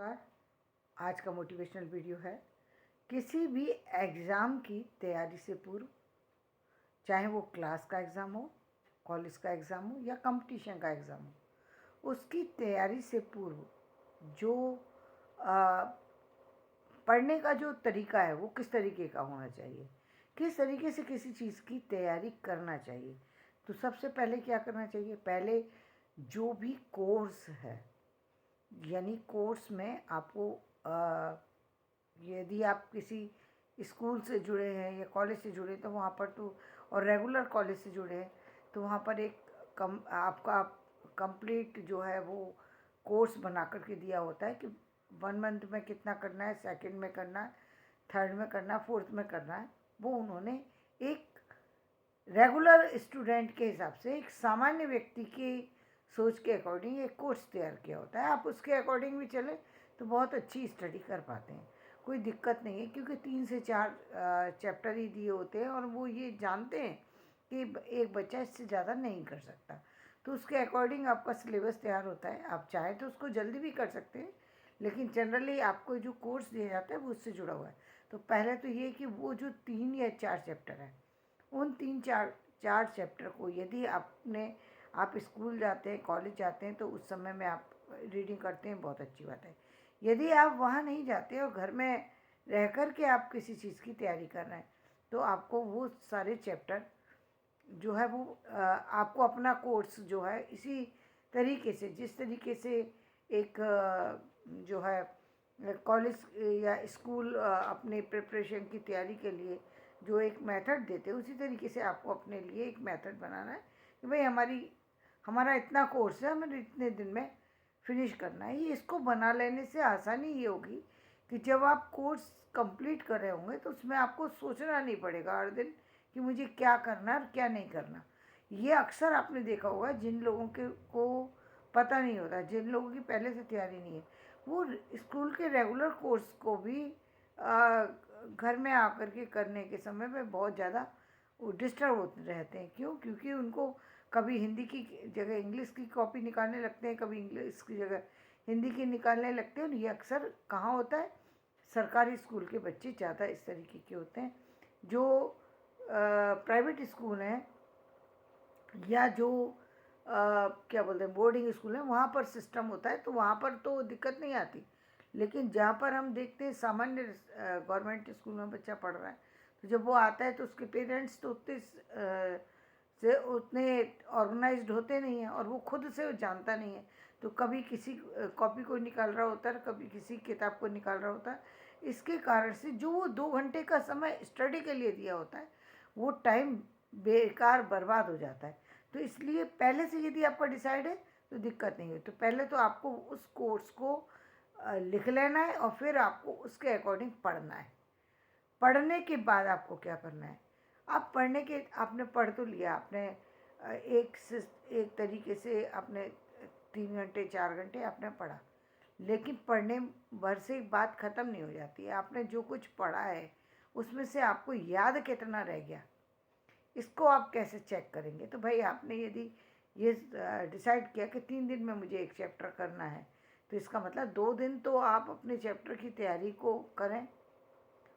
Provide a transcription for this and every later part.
नमस्कार। आज का मोटिवेशनल वीडियो है किसी भी एग्ज़ाम की तैयारी से पूर्व, चाहे वो क्लास का एग्ज़ाम हो, कॉलेज का एग्ज़ाम हो या कंपटीशन का एग्ज़ाम हो, उसकी तैयारी से पूर्व जो आ, पढ़ने का जो तरीका है वो किस तरीके का होना चाहिए, किस तरीके से किसी चीज़ की तैयारी करना चाहिए। तो सबसे पहले क्या करना चाहिए, पहले जो भी कोर्स है, यानी कोर्स में आपको यदि आप किसी स्कूल से जुड़े हैं या कॉलेज से जुड़े हैं तो वहाँ पर तो, और रेगुलर कॉलेज से जुड़े हैं तो वहाँ पर एक आपका कंप्लीट जो है वो कोर्स बना करके दिया होता है कि 1 मंथ में कितना करना है, सेकंड में करना है, थर्ड में करना है, फोर्थ में करना है। वो उन्होंने एक रेगुलर स्टूडेंट के हिसाब से, एक सामान्य व्यक्ति की सोच के अकॉर्डिंग एक कोर्स तैयार किया होता है। आप उसके अकॉर्डिंग भी चले तो बहुत अच्छी स्टडी कर पाते हैं, कोई दिक्कत नहीं है, क्योंकि 3 से 4 चैप्टर ही दिए होते हैं और वो ये जानते हैं कि एक बच्चा इससे ज़्यादा नहीं कर सकता। तो उसके अकॉर्डिंग आपका सिलेबस तैयार होता है। आप चाहें तो उसको जल्दी भी कर सकते हैं, लेकिन जनरली आपको जो कोर्स दिया जाता है वो उससे जुड़ा हुआ है। तो पहले तो ये कि वो जो 3 या 4 चैप्टर हैं, उन 3 4 चैप्टर को यदि आप स्कूल जाते हैं, कॉलेज जाते हैं तो उस समय में आप रीडिंग करते हैं, बहुत अच्छी बात है। यदि आप वहाँ नहीं जाते और घर में रह कर के आप किसी चीज़ की तैयारी कर रहे हैं तो आपको वो सारे चैप्टर जो है वो आपको अपना कोर्स जो है इसी तरीके से, जिस तरीके से एक जो है कॉलेज या स्कूल अपने प्रिपरेशन की तैयारी के लिए जो एक मेथड देते हैं, उसी तरीके से आपको अपने लिए एक मेथड बनाना है कि भाई हमारा इतना कोर्स है, हमें इतने दिन में फिनिश करना है। ये इसको बना लेने से आसानी ये होगी कि जब आप कोर्स कंप्लीट कर रहे होंगे तो उसमें आपको सोचना नहीं पड़ेगा हर दिन कि मुझे क्या करना है और क्या नहीं करना। ये अक्सर आपने देखा होगा, जिन लोगों के को पता नहीं होता, जिन लोगों की पहले से तैयारी नहीं है, वो स्कूल के रेगुलर कोर्स को भी घर में आकर के करने के समय में बहुत ज़्यादा डिस्टर्ब होते रहते हैं। क्यों? क्योंकि उनको कभी हिंदी की जगह इंग्लिश की कॉपी निकालने लगते हैं, कभी इंग्लिश की जगह हिंदी की निकालने लगते हैं। और ये अक्सर कहाँ होता है, सरकारी स्कूल के बच्चे ज़्यादा इस तरीके के होते हैं। जो प्राइवेट स्कूल हैं या जो क्या बोलते हैं बोर्डिंग स्कूल है, वहाँ पर सिस्टम होता है तो वहाँ पर तो दिक्कत नहीं आती। लेकिन जहाँ पर हम देखते हैं सामान्य गवर्नमेंट स्कूल में बच्चा पढ़ रहा है, तो जब वो आता है तो उसके पेरेंट्स तो उतने ऑर्गेनाइज्ड होते नहीं हैं और वो खुद से वो जानता नहीं है। तो कभी किसी कॉपी को निकाल रहा होता है, कभी किसी किताब को निकाल रहा होता है। इसके कारण से जो वो 2 घंटे का समय स्टडी के लिए दिया होता है, वो टाइम बेकार बर्बाद हो जाता है। तो इसलिए पहले से यदि आपका डिसाइड है तो दिक्कत नहीं है। तो पहले तो आपको उस कोर्स को लिख लेना है और फिर आपको उसके अकॉर्डिंग पढ़ना है। पढ़ने के बाद आपको क्या करना है, आप पढ़ने के आपने पढ़ तो लिया, आपने एक तरीके से आपने 3 घंटे 4 घंटे आपने पढ़ा, लेकिन पढ़ने भर से बात ख़त्म नहीं हो जाती है। आपने जो कुछ पढ़ा है उसमें से आपको याद कितना रह गया, इसको आप कैसे चेक करेंगे। तो भाई आपने यदि ये डिसाइड किया कि 3 दिन में मुझे एक चैप्टर करना है, तो इसका मतलब 2 दिन तो आप अपने चैप्टर की तैयारी को करें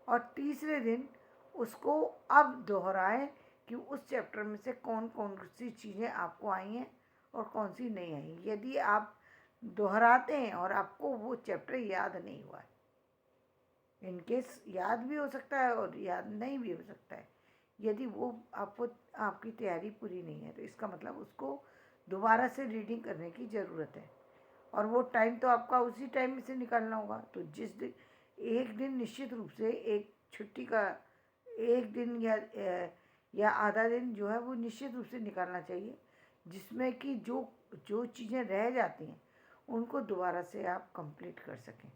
और तीसरे दिन उसको अब दोहराएं कि उस चैप्टर में से कौन कौन सी चीज़ें आपको आई हैं और कौन सी नहीं आई। यदि आप दोहराते हैं और आपको वो चैप्टर याद नहीं हुआ है, इनकेस याद भी हो सकता है और याद नहीं भी हो सकता है, यदि वो आपकी तैयारी पूरी नहीं है तो इसका मतलब उसको दोबारा से रीडिंग करने की ज़रूरत है। और वो टाइम तो आपका उसी टाइम में से निकालना होगा। तो जिस दिन एक दिन निश्चित रूप से एक छुट्टी का एक दिन या आधा दिन जो है वो निश्चित रूप से निकालना चाहिए, जिसमें कि जो जो चीज़ें रह जाती हैं उनको दोबारा से आप कंप्लीट कर सकें।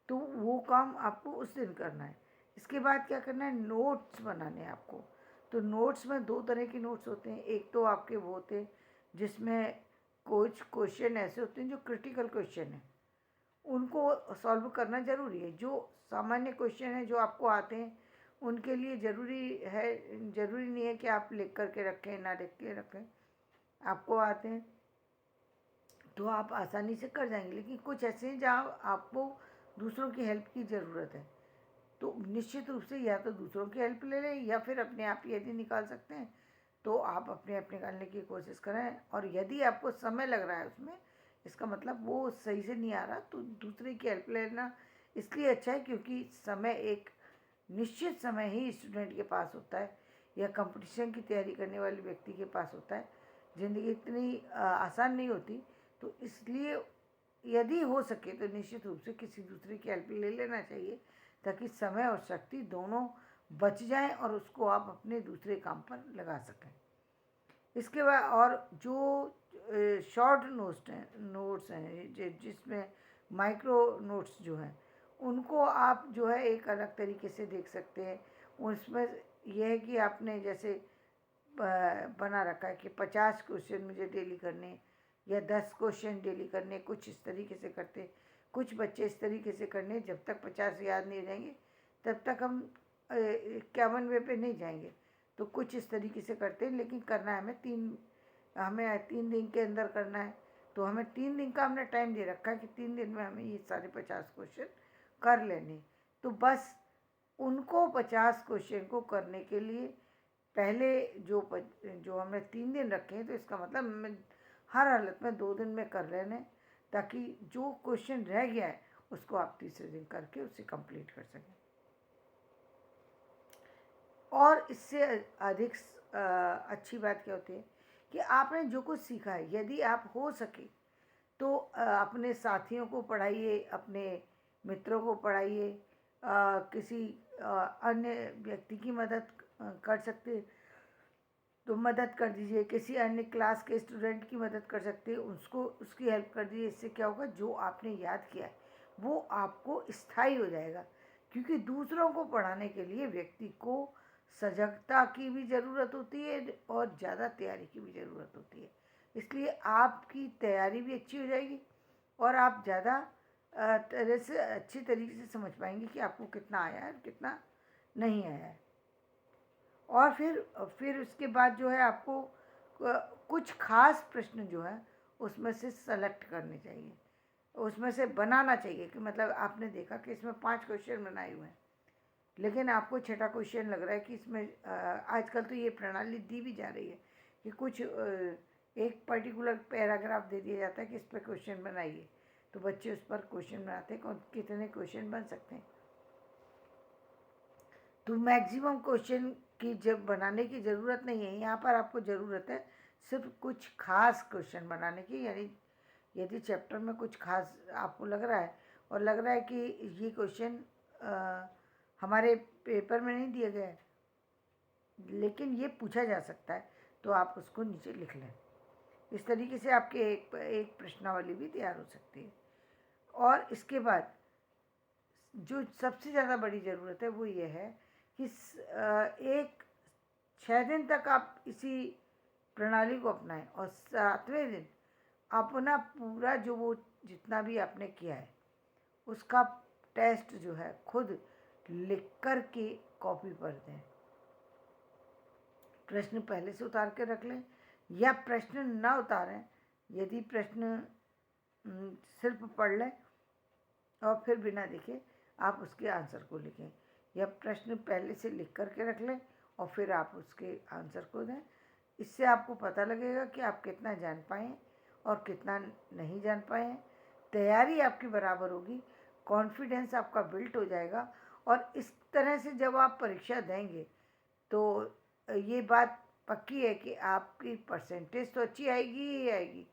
तो वो काम आपको उस दिन करना है। इसके बाद क्या करना है, नोट्स बनाने हैं आपको। तो नोट्स में 2 तरह के नोट्स होते हैं। एक तो आपके वो होते हैं जिसमें कुछ क्वेश्चन ऐसे होते हैं जो क्रिटिकल क्वेश्चन हैं, उनको सॉल्व करना ज़रूरी है। जो सामान्य क्वेश्चन हैं जो आपको आते हैं उनके लिए ज़रूरी नहीं है कि आप लिख करके रखें, ना लिख के रखें, आपको आते हैं तो आप आसानी से कर जाएंगे। लेकिन कुछ ऐसे हैं जहाँ आपको दूसरों की हेल्प की ज़रूरत है, तो निश्चित रूप से या तो दूसरों की हेल्प ले लें या फिर अपने आप ही यदि निकाल सकते हैं तो आप अपने आप निकालने की कोशिश करें। और यदि आपको समय लग रहा है उसमें, इसका मतलब वो सही से नहीं आ रहा, तो दूसरे की हेल्प लेना इसलिए अच्छा है क्योंकि समय एक निश्चित समय ही स्टूडेंट के पास होता है या कंपटीशन की तैयारी करने वाले व्यक्ति के पास होता है। ज़िंदगी इतनी आसान नहीं होती, तो इसलिए यदि हो सके तो निश्चित रूप से किसी दूसरे की हेल्प ले लेना चाहिए, ताकि समय और शक्ति दोनों बच जाएं और उसको आप अपने दूसरे काम पर लगा सकें। इसके बाद और जो शॉर्ट नोट्स हैं जिसमें माइक्रो नोट्स जो हैं, उनको आप जो है एक अलग तरीके से देख सकते हैं। उसमें यह है कि आपने जैसे बना रखा है कि 50 क्वेश्चन मुझे डेली करने या 10 क्वेश्चन डेली करने, कुछ इस तरीके से करते। कुछ बच्चे इस तरीके से करने, जब तक 50 याद नहीं हो जाएंगे तब तक हम 51वें पे नहीं जाएंगे। तो कुछ इस तरीके से करते हैं, लेकिन करना है हमें 3 दिन के अंदर करना है। तो हमें 3 दिन का हमने टाइम दे रखा है कि 3 दिन में हमें ये सारे 50 क्वेश्चन कर लेने। तो बस उनको 50 क्वेश्चन को करने के लिए पहले जो हमने 3 दिन रखे हैं, तो इसका मतलब हमें हर हालत में 2 दिन में कर लेने, ताकि जो क्वेश्चन रह गया है उसको आप तीसरे दिन करके उसे कंप्लीट कर सकें। और इससे अधिक अच्छी बात क्या होती है कि आपने जो कुछ सीखा है, यदि आप हो सके तो अपने साथियों को पढ़ाइए, अपने मित्रों को पढ़ाइए, किसी अन्य व्यक्ति की मदद कर सकते तो मदद कर दीजिए, किसी अन्य क्लास के स्टूडेंट की मदद कर सकते हैं, उसको उसकी हेल्प कर दीजिए। इससे क्या होगा, जो आपने याद किया है वो आपको स्थायी हो जाएगा। क्योंकि दूसरों को पढ़ाने के लिए व्यक्ति को सजगता की भी ज़रूरत होती है और ज़्यादा तैयारी की भी ज़रूरत होती है। इसलिए आपकी तैयारी भी अच्छी हो जाएगी और आप ज़्यादा तरह से अच्छी तरीके से समझ पाएंगे कि आपको कितना आया है कितना नहीं आया है। और फिर उसके बाद जो है आपको कुछ खास प्रश्न जो है उसमें से सेलेक्ट करने चाहिए, उसमें से बनाना चाहिए। कि मतलब आपने देखा कि इसमें 5 क्वेश्चन बनाए हुए हैं, लेकिन आपको छठा क्वेश्चन लग रहा है कि इसमें आजकल तो ये प्रणाली दी भी जा रही है कि कुछ एक पर्टिकुलर पैराग्राफ दे दिया जाता है कि इस पर क्वेश्चन बनाइए, तो बच्चे उस पर क्वेश्चन बनाते हैं। कितने क्वेश्चन बन सकते हैं, तो मैक्सिमम क्वेश्चन की जब बनाने की ज़रूरत नहीं है। यहाँ पर आपको ज़रूरत है सिर्फ कुछ खास क्वेश्चन बनाने की। यानी यदि चैप्टर में कुछ खास आपको लग रहा है और लग रहा है कि ये क्वेश्चन हमारे पेपर में नहीं दिया गया है लेकिन ये पूछा जा सकता है, तो आप उसको नीचे लिख लें। इस तरीके से आपके एक प्रश्नावली भी तैयार हो सकती है। और इसके बाद जो सबसे ज़्यादा बड़ी ज़रूरत है वो ये है कि एक 6 दिन तक आप इसी प्रणाली को अपनाएं और 7वें दिन अपना पूरा जो वो जितना भी आपने किया है उसका टेस्ट जो है खुद लिख कर के कॉपी पर दें। प्रश्न पहले से उतार के रख लें या प्रश्न ना उतारें, यदि प्रश्न सिर्फ पढ़ लें और फिर बिना देखे आप उसके आंसर को लिखें, या प्रश्न पहले से लिख करके रख लें और फिर आप उसके आंसर को दें। इससे आपको पता लगेगा कि आप कितना जान पाए और कितना नहीं जान पाए। तैयारी आपकी बराबर होगी, कॉन्फिडेंस आपका बिल्ट हो जाएगा और इस तरह से जब आप परीक्षा देंगे तो ये बात पक्की है कि आपकी परसेंटेज तो अच्छी आएगी ही आएगी,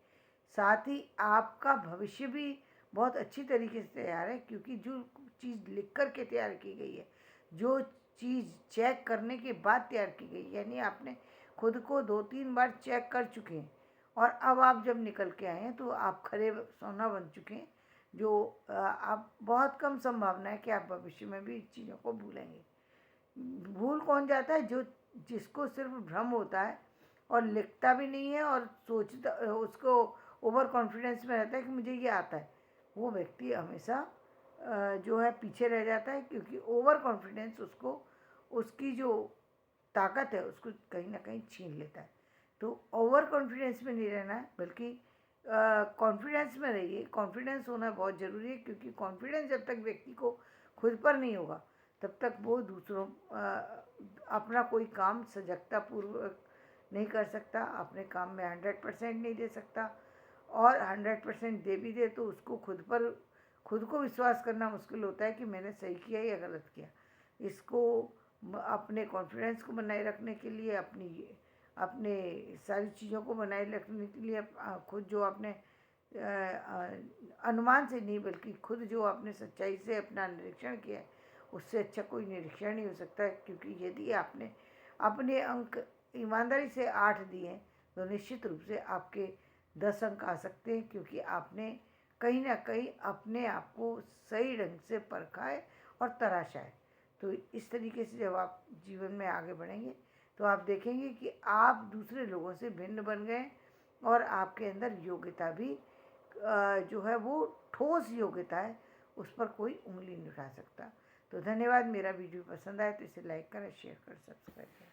साथ ही आपका भविष्य भी बहुत अच्छी तरीके से तैयार है। क्योंकि जो चीज़ लिख कर के तैयार की गई है, जो चीज़ चेक करने के बाद तैयार की गई, यानी आपने खुद को 2-3 बार चेक कर चुके हैं और अब आप जब निकल के आए हैं तो आप खरे सोना बन चुके हैं। जो आप बहुत कम संभावना है कि आप भविष्य में भी चीज़ों को भूलेंगे। भूल कौन जाता है, जिसको सिर्फ भ्रम होता है और लिखता भी नहीं है और सोचता उसको ओवर कॉन्फिडेंस में रहता है कि मुझे ये आता है, वो व्यक्ति हमेशा जो है पीछे रह जाता है। क्योंकि ओवर कॉन्फिडेंस उसको उसकी जो ताकत है उसको कहीं ना कहीं छीन लेता है। तो ओवर कॉन्फिडेंस में नहीं रहना है, बल्कि कॉन्फिडेंस में रहिए। कॉन्फिडेंस होना बहुत ज़रूरी है, क्योंकि कॉन्फिडेंस जब तक व्यक्ति को खुद पर नहीं होगा तब तक वो दूसरों अपना कोई काम सजगता पूर्वक नहीं कर सकता, अपने काम में 100% नहीं दे सकता, और 100% दे भी दे तो उसको खुद को विश्वास करना मुश्किल होता है कि मैंने सही किया या गलत किया। इसको अपने कॉन्फिडेंस को बनाए रखने के लिए, अपने सारी चीज़ों को बनाए रखने के लिए खुद जो आपने अनुमान से नहीं बल्कि खुद जो आपने सच्चाई से अपना निरीक्षण किया है, उससे अच्छा कोई निरीक्षण नहीं हो सकता है। क्योंकि यदि आपने अपने अंक ईमानदारी से 8 दिए तो निश्चित रूप से आपके 10 अंक आ सकते हैं, क्योंकि आपने कहीं ना कहीं अपने आप को सही ढंग से परखा है और तराशा है। तो इस तरीके से जब आप जीवन में आगे बढ़ेंगे तो आप देखेंगे कि आप दूसरे लोगों से भिन्न बन गए, और आपके अंदर योग्यता भी जो है वो ठोस योग्यता है, उस पर कोई उंगली नहीं उठा सकता। तो धन्यवाद। मेरा वीडियो पसंद आए तो इसे लाइक करें, शेयर करें, सब्सक्राइब करें।